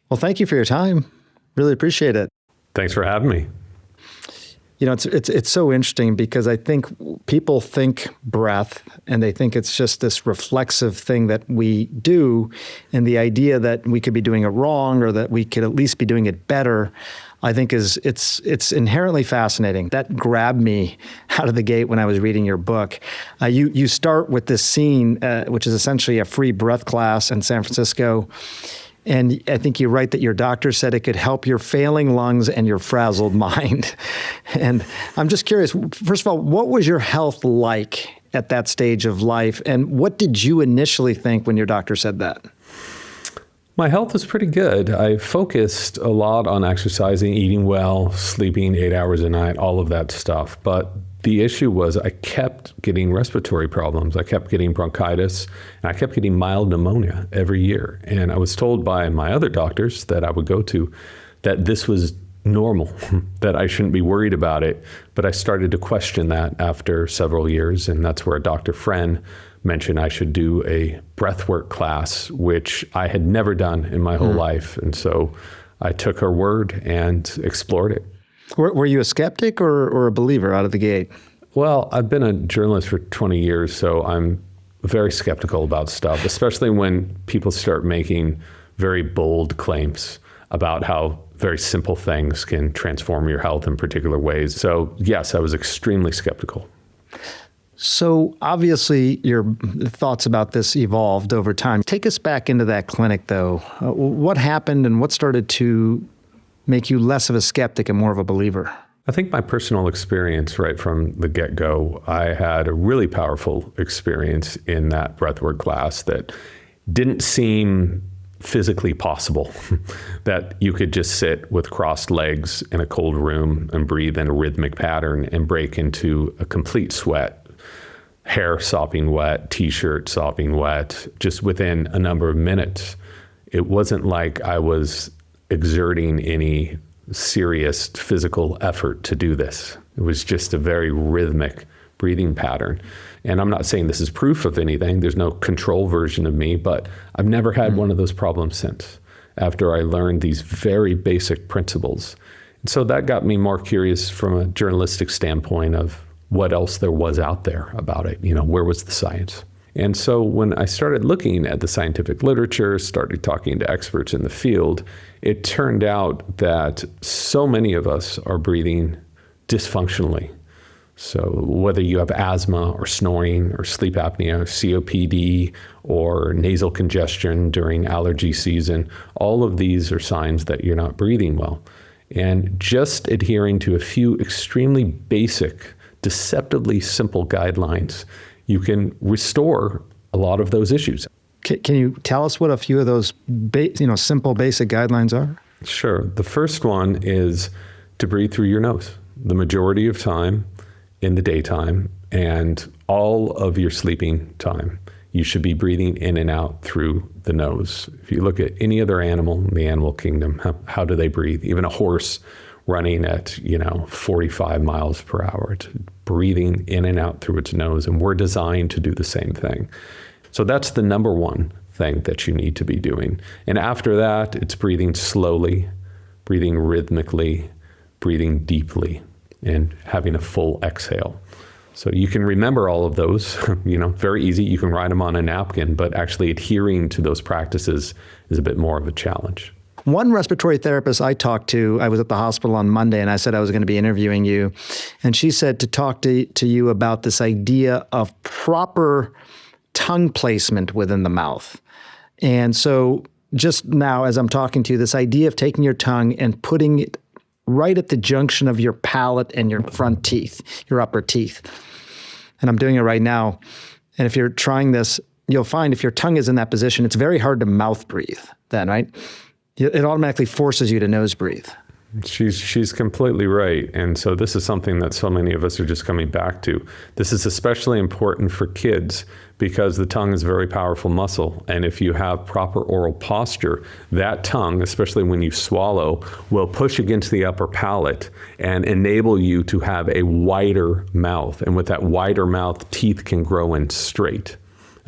Well, thank you for your time. Really appreciate it. Thanks for having me. You know, it's so interesting because I think people think breath and they think it's just this reflexive thing that we do, and the idea that we could be doing it wrong or that we could at least be doing it better, I think it's inherently fascinating. That grabbed me out of the gate when I was reading your book. You start with this scene, which is essentially a free breath class in San Francisco. And I think you write that your doctor said it could help your failing lungs and your frazzled mind. And I'm just curious, first of all, what was your health like at that stage of life? And what did you initially think when your doctor said that? My health was pretty good. I focused a lot on exercising, eating well, sleeping 8 hours a night, all of that stuff. But the issue was I kept getting respiratory problems. I kept getting bronchitis, and I kept getting mild pneumonia every year. And I was told by my other doctors that I would go to that this was normal, that I shouldn't be worried about it. But I started to question that after several years, and that's where a Dr. Friend mentioned I should do a breathwork class, which I had never done in my whole life. And so I took her word and explored it. Were you a skeptic or a believer out of the gate? Well, I've been a journalist for 20 years, so I'm very skeptical about stuff, especially when people start making very bold claims about how very simple things can transform your health in particular ways. So yes, I was extremely skeptical. So obviously your thoughts about this evolved over time. Take us back into that clinic though. What happened and what started to make you less of a skeptic and more of a believer? I think my personal experience right from the get-go, I had a really powerful experience in that breathwork class that didn't seem physically possible, that you could just sit with crossed legs in a cold room and breathe in a rhythmic pattern and break into a complete sweat. Hair sopping wet, t-shirt sopping wet, just within a number of minutes. It wasn't like I was exerting any serious physical effort to do this. It was just a very rhythmic breathing pattern. And I'm not saying this is proof of anything. There's no control version of me, but I've never had one of those problems since, after I learned these very basic principles. And so that got me more curious from a journalistic standpoint of what else there was out there about it. You know, where was the science? And so when I started looking at the scientific literature, started talking to experts in the field, it turned out that so many of us are breathing dysfunctionally. So whether you have asthma or snoring or sleep apnea, or COPD or nasal congestion during allergy season, all of these are signs that you're not breathing well. And just adhering to a few extremely basic, deceptively simple guidelines, you can restore a lot of those issues. Can you tell us what a few of those simple basic guidelines are? Sure. The first one is to breathe through your nose the majority of time in the daytime and all of your sleeping time. You should be breathing in and out through the nose. If you look at any other animal in the animal kingdom, how do they breathe? Even a horse running at 45 miles per hour, it's breathing in and out through its nose, and we're designed to do the same thing. So that's the number one thing that you need to be doing. And after that, it's breathing slowly, breathing rhythmically, breathing deeply, and having a full exhale. So you can remember all of those, very easy. You can write them on a napkin, but actually adhering to those practices is a bit more of a challenge. One respiratory therapist I talked to, I was at the hospital on Monday and I said I was going to be interviewing you. And she said to talk to you about this idea of proper tongue placement within the mouth. And so just now, as I'm talking to you, this idea of taking your tongue and putting it right at the junction of your palate and your front teeth, your upper teeth. And I'm doing it right now. And if you're trying this, you'll find if your tongue is in that position, it's very hard to mouth breathe then, right? It automatically forces you to nose breathe. She's completely right. And so this is something that so many of us are just coming back to. This is especially important for kids because the tongue is a very powerful muscle. And if you have proper oral posture, that tongue, especially when you swallow, will push against the upper palate and enable you to have a wider mouth. And with that wider mouth, teeth can grow in straight.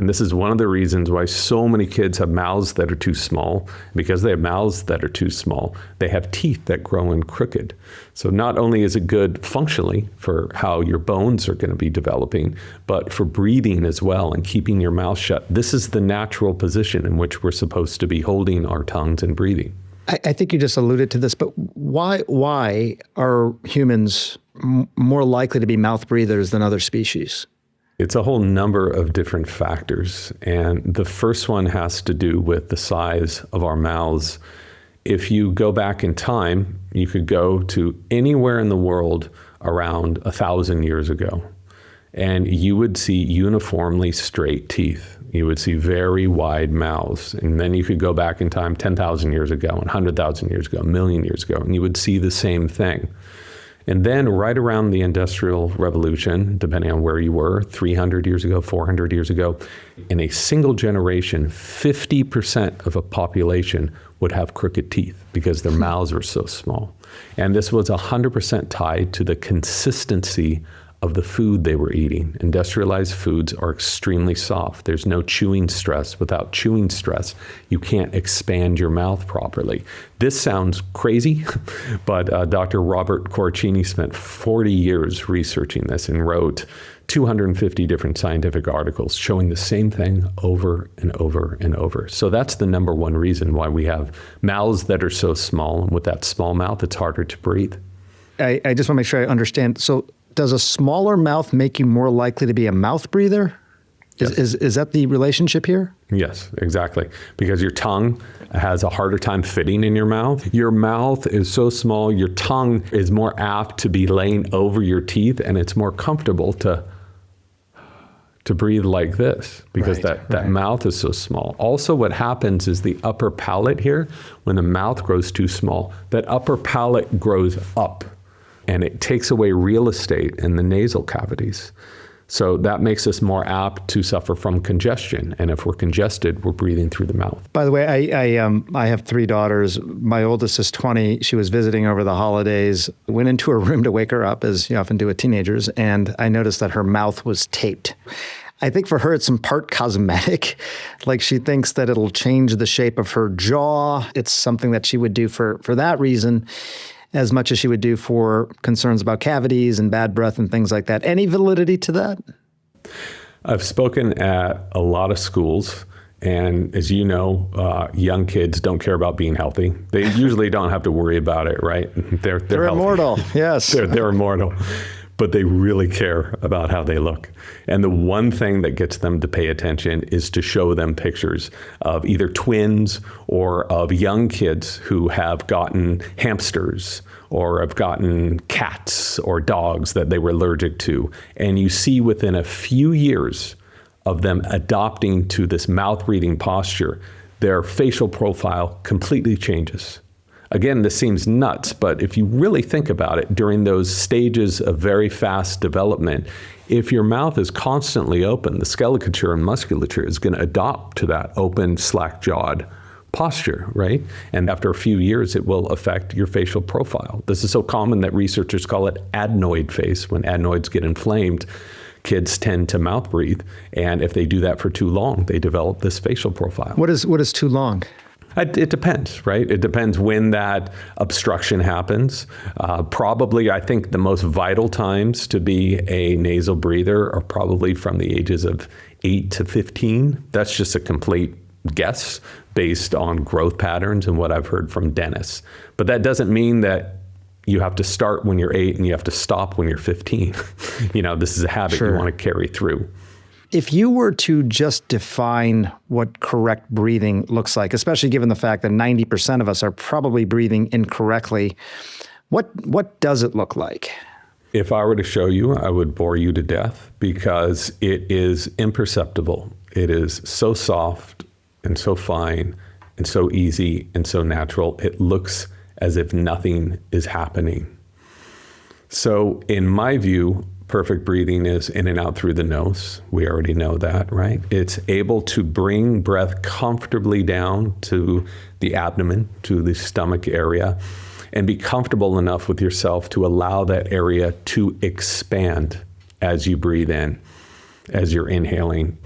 And this is one of the reasons why so many kids have mouths that are too small. Because they have mouths that are too small, they have teeth that grow in crooked. So not only is it good functionally for how your bones are going to be developing, but for breathing as well and keeping your mouth shut. This is the natural position in which we're supposed to be holding our tongues and breathing. I think you just alluded to this, but why are humans more likely to be mouth breathers than other species? It's a whole number of different factors. And the first one has to do with the size of our mouths. If you go back in time, you could go to anywhere in the world around 1,000 years ago, and you would see uniformly straight teeth. You would see very wide mouths. And then you could go back in time 10,000 years ago, 100,000 years ago, a million years ago, and you would see the same thing. And then right around the Industrial Revolution, depending on where you were, 300 years ago, 400 years ago, in a single generation, 50% of a population would have crooked teeth because their mouths were so small. And this was 100% tied to the consistency of the food they were eating. Industrialized foods are extremely soft. There's no chewing stress. Without chewing stress, you can't expand your mouth properly. This sounds crazy, but Dr. Robert Corricini spent 40 years researching this and wrote 250 different scientific articles showing the same thing over and over and over. So that's the number one reason why we have mouths that are so small. And with that small mouth, it's harder to breathe. I just want to make sure I understand. So does a smaller mouth make you more likely to be a mouth breather? Yes. Is that the relationship here? Yes, exactly. Because your tongue has a harder time fitting in your mouth. Your mouth is so small, your tongue is more apt to be laying over your teeth, and it's more comfortable to breathe like this because that mouth is so small. Also, what happens is the upper palate here, when the mouth grows too small, that upper palate grows up, and it takes away real estate in the nasal cavities. So that makes us more apt to suffer from congestion. And if we're congested, we're breathing through the mouth. By the way, I have 3 daughters. My oldest is 20. She was visiting over the holidays. Went into her room to wake her up, as you often do with teenagers, and I noticed that her mouth was taped. I think for her, it's in part cosmetic. Like she thinks that it'll change the shape of her jaw. It's something that she would do for that reason, as much as she would do for concerns about cavities and bad breath and things like that. Any validity to that? I've spoken at a lot of schools, and as you know, young kids don't care about being healthy. They usually don't have to worry about it, right? They're immortal, yes. They're immortal, but they really care about how they look. And the one thing that gets them to pay attention is to show them pictures of either twins or of young kids who have gotten hamsters or have gotten cats or dogs that they were allergic to. And you see within a few years of them adopting to this mouth-breathing posture, their facial profile completely changes. Again, this seems nuts, but if you really think about it, during those stages of very fast development, if your mouth is constantly open, the skeleton and musculature is going to adopt to that open, slack-jawed posture, right? And after a few years, it will affect your facial profile. This is so common that researchers call it adenoid face. When adenoids get inflamed, kids tend to mouth breathe. And if they do that for too long, they develop this facial profile. What is too long? It depends, right? It depends when that obstruction happens. Probably, I think the most vital times to be a nasal breather are probably from the ages of 8 to 15. That's just a complete guess based on growth patterns and what I've heard from dentists. But that doesn't mean that you have to start when you're 8 and you have to stop when you're 15. This is a habit you want to carry through. If you were to just define what correct breathing looks like, especially given the fact that 90% of us are probably breathing incorrectly, what does it look like? If I were to show you, I would bore you to death because it is imperceptible. It is so soft and so fine and so easy and so natural. It looks as if nothing is happening. So in my view, perfect breathing is in and out through the nose. We already know that, right? It's able to bring breath comfortably down to the abdomen, to the stomach area, and be comfortable enough with yourself to allow that area to expand as you breathe in, as you're inhaling.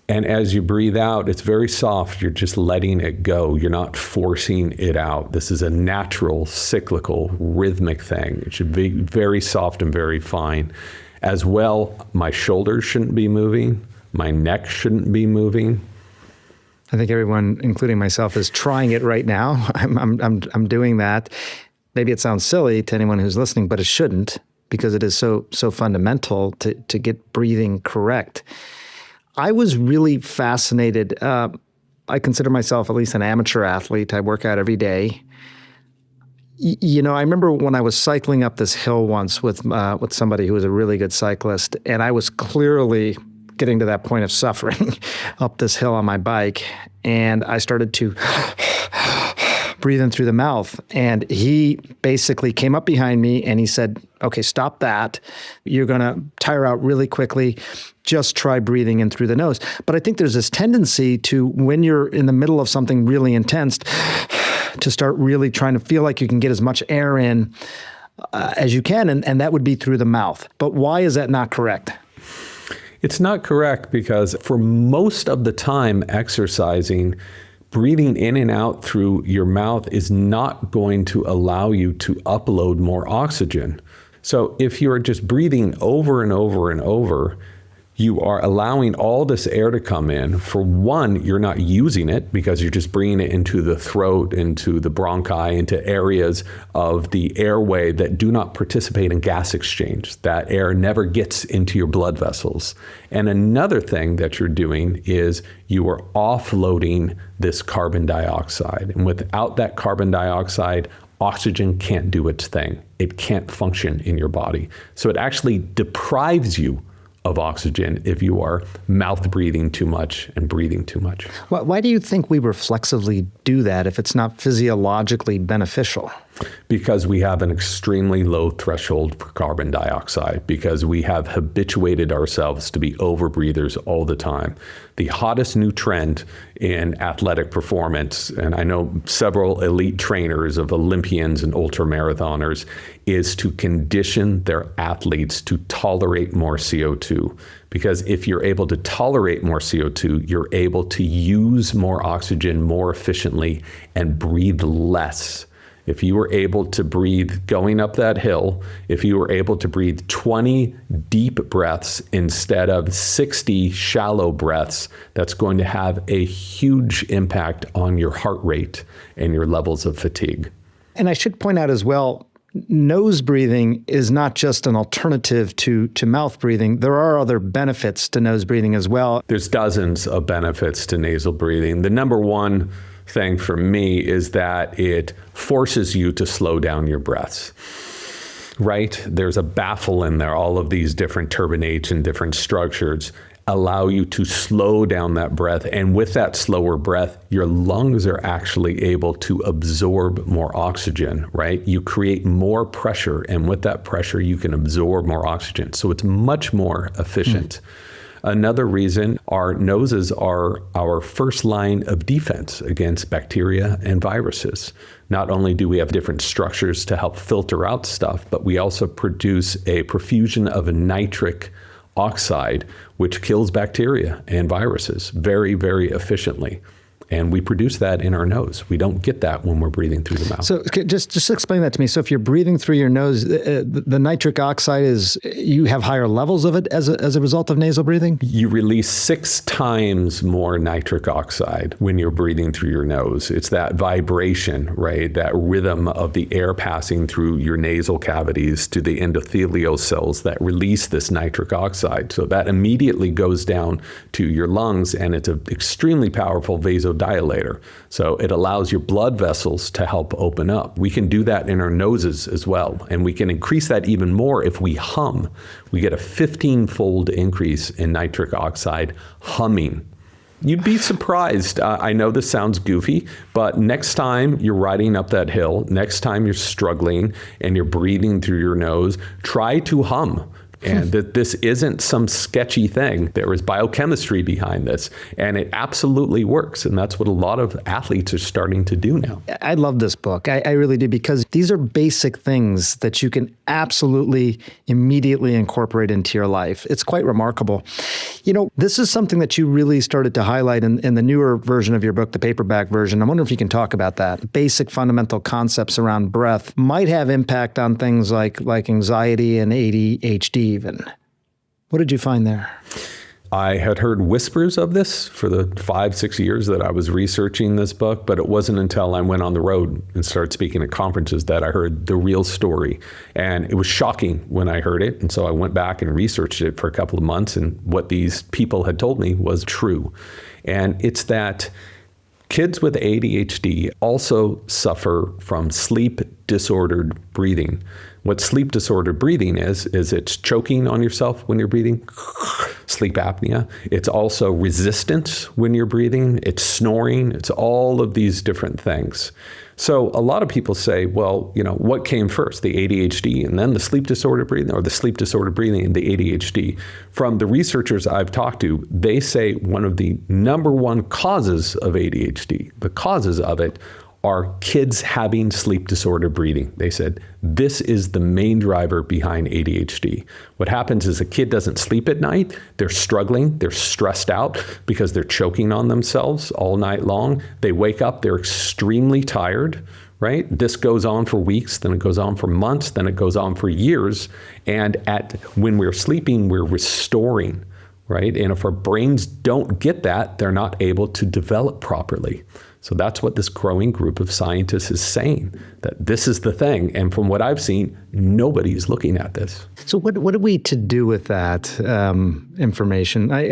And as you breathe out, it's very soft. You're just letting it go. You're not forcing it out. This is a natural, cyclical, rhythmic thing. It should be very soft and very fine. As well, my shoulders shouldn't be moving. My neck shouldn't be moving. I think everyone, including myself, is trying it right now. I'm doing that. Maybe it sounds silly to anyone who's listening, but it shouldn't, because it is so fundamental to get breathing correct. I was really fascinated. I consider myself at least an amateur athlete. I work out every day. I remember when I was cycling up this hill once with somebody who was a really good cyclist, and I was clearly getting to that point of suffering up this hill on my bike, and I started to breathe in through the mouth. And he basically came up behind me and he said, "Okay, stop that. You're going to tire out really quickly. Just try breathing in through the nose." But I think there's this tendency to, when you're in the middle of something really intense, to start really trying to feel like you can get as much air in as you can, and that would be through the mouth. But why is that not correct? It's not correct because for most of the time exercising, breathing in and out through your mouth is not going to allow you to upload more oxygen. So if you're just breathing over and over and over, you are allowing all this air to come in. For one, you're not using it because you're just bringing it into the throat, into the bronchi, into areas of the airway that do not participate in gas exchange. That air never gets into your blood vessels. And another thing that you're doing is you are offloading this carbon dioxide. And without that carbon dioxide, oxygen can't do its thing. It can't function in your body. So it actually deprives you of oxygen if you are mouth breathing too much and breathing too much. Why do you think we reflexively do that if it's not physiologically beneficial? Because we have an extremely low threshold for carbon dioxide, because we have habituated ourselves to be overbreathers all the time. The hottest new trend in athletic performance, and I know several elite trainers of Olympians and ultramarathoners, is to condition their athletes to tolerate more CO2. Because if you're able to tolerate more CO2, you're able to use more oxygen more efficiently and breathe less. If you were able to breathe going up that hill, if you were able to breathe 20 deep breaths instead of 60 shallow breaths, that's going to have a huge impact on your heart rate and your levels of fatigue. And I should point out as well, nose breathing is not just an alternative to mouth breathing. There are other benefits to nose breathing as well. There's dozens of benefits to nasal breathing. The number one thing for me is that it forces you to slow down your breaths, right? There's a baffle in there. All of these different turbinates and different structures allow you to slow down that breath. And with that slower breath, your lungs are actually able to absorb more oxygen, right? You create more pressure, and with that pressure, you can absorb more oxygen. So it's much more efficient. Another reason, our noses are our first line of defense against bacteria and viruses. Not only do we have different structures to help filter out stuff, but we also produce a profusion of nitric oxide, which kills bacteria and viruses very, very efficiently. And we produce that in our nose. We don't get that when we're breathing through the mouth. So just explain that to me. So if you're breathing through your nose, the nitric oxide is, you have higher levels of it as a result of nasal breathing? You release 6 times more nitric oxide when you're breathing through your nose. It's that vibration, right? That rhythm of the air passing through your nasal cavities to the endothelial cells that release this nitric oxide. So that immediately goes down to your lungs, and it's an extremely powerful vasodilator. So it allows your blood vessels to help open up. We can do that in our noses as well. And we can increase that even more if we hum. We get a 15-fold increase in nitric oxide humming. You'd be surprised. I know this sounds goofy, but next time you're riding up that hill, next time you're struggling and you're breathing through your nose, try to hum. and that this isn't some sketchy thing. There is biochemistry behind this, and it absolutely works. And that's what a lot of athletes are starting to do now. I love this book. I really do, because these are basic things that you can absolutely immediately incorporate into your life. It's quite remarkable. You know, this is something that you really started to highlight in the newer version of your book, the paperback version. I wonder if you can talk about that. Basic fundamental concepts around breath might have impact on things like anxiety and ADHD even. What did you find there? I had heard whispers of this for the 5-6 years that I was researching this book, but it wasn't until I went on the road and started speaking at conferences that I heard the real story. And it was shocking when I heard it. And so I went back and researched it for a couple of months, and what these people had told me was true. And it's that kids with ADHD also suffer from sleep disordered breathing. What sleep disordered breathing is it's choking on yourself when you're breathing, sleep apnea. It's also resistance when you're breathing. It's snoring. It's all of these different things. So a lot of people say, well, you know, what came first, the ADHD and then the sleep disordered breathing, or the sleep disordered breathing and the ADHD? From the researchers I've talked to, they say one of the number one causes of ADHD, the causes of it, are kids having sleep disordered breathing. They said this is the main driver behind ADHD. What happens is a kid doesn't sleep at night. They're struggling. They're stressed out because they're choking on themselves all night long. They wake up, they're extremely tired, right? This goes on for weeks, then it goes on for months, then it goes on for years. And when we're sleeping, we're restoring, right? And if our brains don't get that, they're not able to develop properly. So that's what this growing group of scientists is saying, that this is the thing. And from what I've seen, nobody's looking at this. So what are we to do with that information? I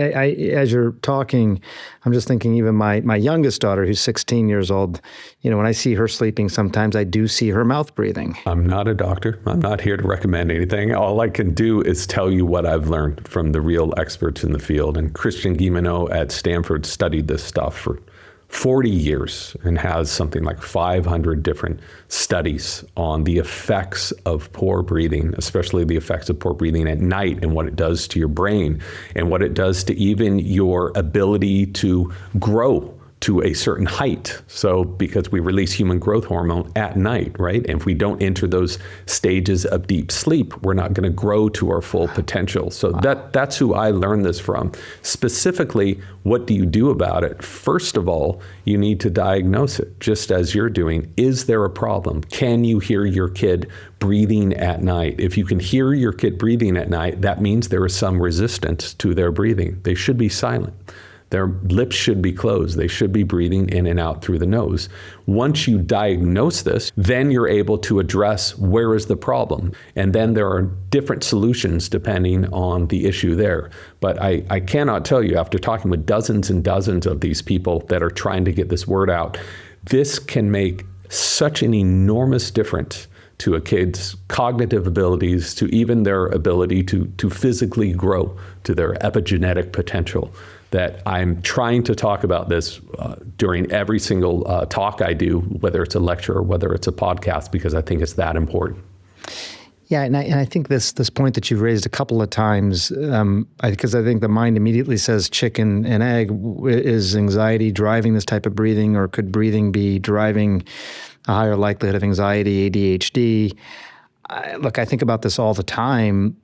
as you're talking, I'm just thinking even my youngest daughter, who's 16 years old, you know, when I see her sleeping, sometimes I do see her mouth breathing. I'm not a doctor. I'm not here to recommend anything. All I can do is tell you what I've learned from the real experts in the field. And Christian Guilleminault at Stanford studied this stuff for 40 years and has something like 500 different studies on the effects of poor breathing, especially the effects of poor breathing at night and what it does to your brain and what it does to even your ability to grow to a certain height. So because we release human growth hormone at night, right? And if we don't enter those stages of deep sleep, we're not going to grow to our full potential. So that's who I learned this from. Specifically, what do you do about it? First of all, you need to diagnose it, just as you're doing. Is there a problem? Can you hear your kid breathing at night? If you can hear your kid breathing at night, that means there is some resistance to their breathing. They should be silent. Their lips should be closed. They should be breathing in and out through the nose. Once you diagnose this, then you're able to address where is the problem. And then there are different solutions depending on the issue there. But I cannot tell you, after talking with dozens and dozens of these people that are trying to get this word out, this can make such an enormous difference to a kid's cognitive abilities, to even their ability to physically grow, to their epigenetic potential, that I'm trying to talk about this during every single talk I do, whether it's a lecture or whether it's a podcast, because I think it's that important. Yeah, and I think this point that you've raised a couple of times, because I think the mind immediately says chicken and egg. Is anxiety driving this type of breathing, or could breathing be driving a higher likelihood of anxiety, ADHD? Look, I think about this all the time.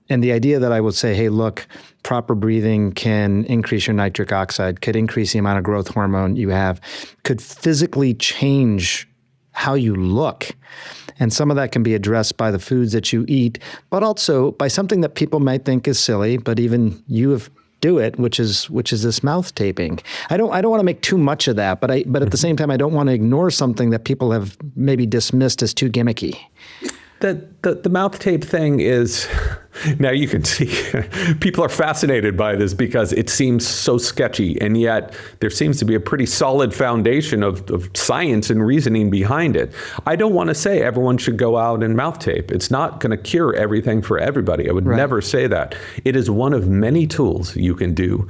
And the idea that I would say, hey, look, proper breathing can increase your nitric oxide, could increase the amount of growth hormone you have, could physically change how you look. And some of that can be addressed by the foods that you eat, but also by something that people might think is silly, but even you do it, which is this mouth taping. I don't want to make too much of that, but at the same time, I don't want to ignore something that people have maybe dismissed as too gimmicky. The mouth tape thing is, now you can see people are fascinated by this because it seems so sketchy, and yet there seems to be a pretty solid foundation of science and reasoning behind it. I don't want to say everyone should go out and mouth tape. It's not going to cure everything for everybody. I would never say that. It is one of many tools you can do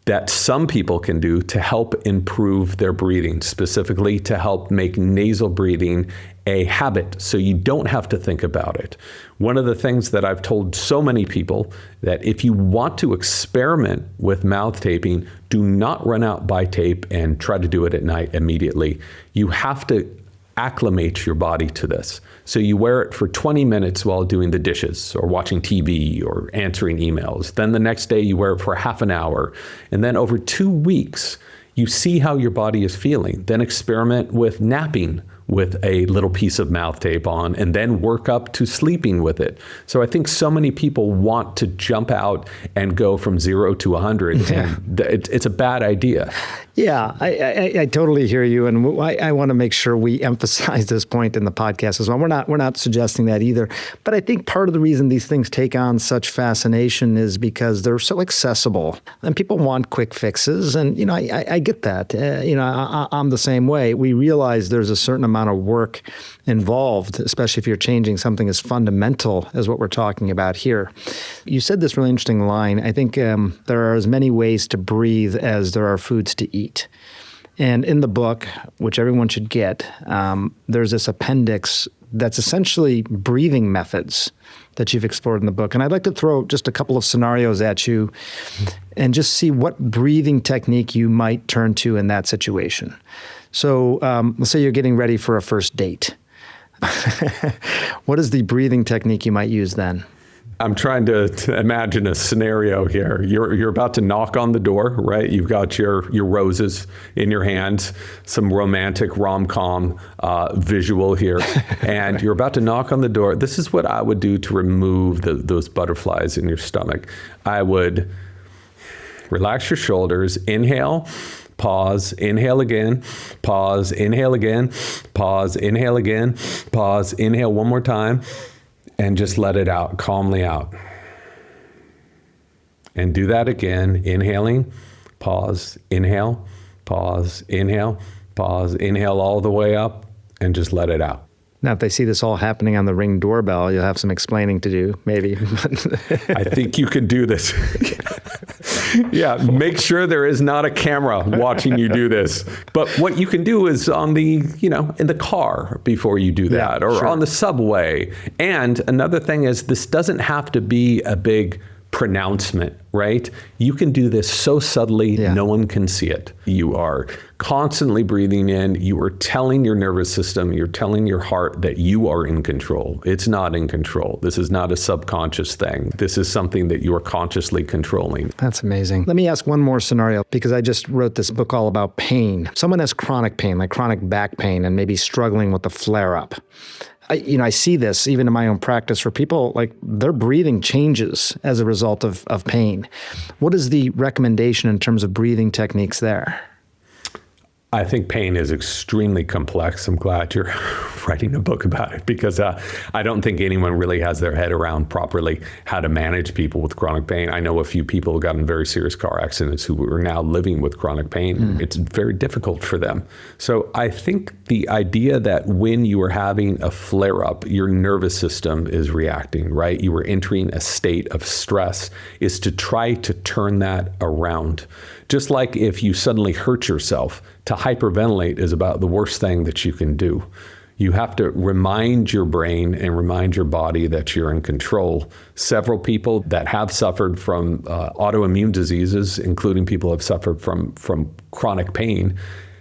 that some people can do to help improve their breathing, specifically to help make nasal breathing a habit so you don't have to think about it. One of the things that I've told so many people that if you want to experiment with mouth taping, do not run out buy tape and try to do it at night immediately. You have to acclimate your body to this. So you wear it for 20 minutes while doing the dishes or watching TV or answering emails. Then the next day you wear it for half an hour. And then over 2 weeks, you see how your body is feeling. Then experiment with napping with a little piece of mouth tape on, and then work up to sleeping with it. So I think so many people want to jump out and go from 0 to 100, and it's a bad idea. Yeah, I totally hear you, and I want to make sure we emphasize this point in the podcast as well. We're not suggesting that either, but I think part of the reason these things take on such fascination is because they're so accessible, and people want quick fixes, and I get that. I'm the same way. We realize there's a certain amount of work involved, especially if you're changing something as fundamental as what we're talking about here. You said this really interesting line. I think there are as many ways to breathe as there are foods to eat. And in the book, which everyone should get, there's this appendix that's essentially breathing methods that you've explored in the book. And I'd like to throw just a couple of scenarios at you and just see what breathing technique you might turn to in that situation. So let's say you're getting ready for a first date. What is the breathing technique you might use then? I'm trying to imagine a scenario here. You're about to knock on the door, right? You've got your roses in your hands, some romantic rom-com visual here, and you're about to knock on the door. This is what I would do to remove those butterflies in your stomach. I would relax your shoulders, inhale, pause, inhale again, pause, inhale again, pause, inhale again, pause, inhale one more time, and just let it out, calmly out. And do that again, inhaling, pause, inhale, pause, inhale, pause, inhale all the way up, and just let it out. Now, if they see this all happening on the Ring doorbell, you'll have some explaining to do, maybe. I think you can do this. Yeah, make sure there is not a camera watching you do this. But what you can do is on the, in the car before you do that, or on the subway. And another thing is, this doesn't have to be a big pronouncement, right? You can do this so subtly, no one can see it. You are constantly breathing in. You are telling your nervous system, you're telling your heart that you are in control. It's not in control. This is not a subconscious thing. This is something that you are consciously controlling. That's amazing. Let me ask one more scenario, because I just wrote this book all about pain. Someone has chronic pain, like chronic back pain, and maybe struggling with the flare-up. I see this even in my own practice where people, like, their breathing changes as a result of pain. What is the recommendation in terms of breathing techniques there? I think pain is extremely complex. I'm glad you're writing a book about it, because I don't think anyone really has their head around properly how to manage people with chronic pain. I know a few people who got in very serious car accidents who are now living with chronic pain. It's very difficult for them. So I think the idea that when you are having a flare-up, your nervous system is reacting, right? You are entering a state of stress, is to try to turn that around. Just like if you suddenly hurt yourself, to hyperventilate is about the worst thing that you can do. You have to remind your brain and remind your body that you're in control. Several people that have suffered from autoimmune diseases, including people who have suffered from chronic pain,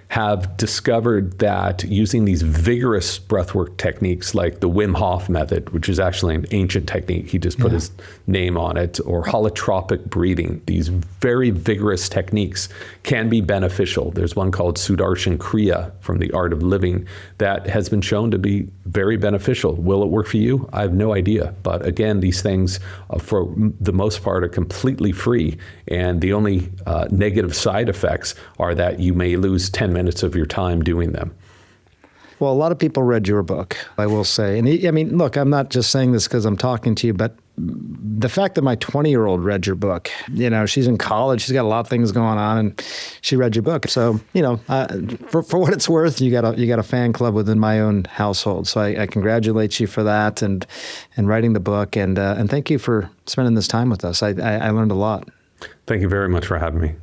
have discovered that using these vigorous breathwork techniques like the Wim Hof method, which is actually an ancient technique, he just put his name on it, or holotropic breathing, these very vigorous techniques can be beneficial. There's one called Sudarshan Kriya from The Art of Living that has been shown to be very beneficial. Will it work for you? I have no idea. But again, these things, for the most part, are completely free. And the only negative side effects are that you may lose 10 minutes of your time doing them. Well, a lot of people read your book, I will say. And I mean, look, I'm not just saying this because I'm talking to you, but the fact that my 20-year-old read your book, she's in college, she's got a lot of things going on, and she read your book. So, for what it's worth, you got a fan club within my own household. So I congratulate you for that and writing the book, and thank you for spending this time with us. I learned a lot. Thank you very much for having me.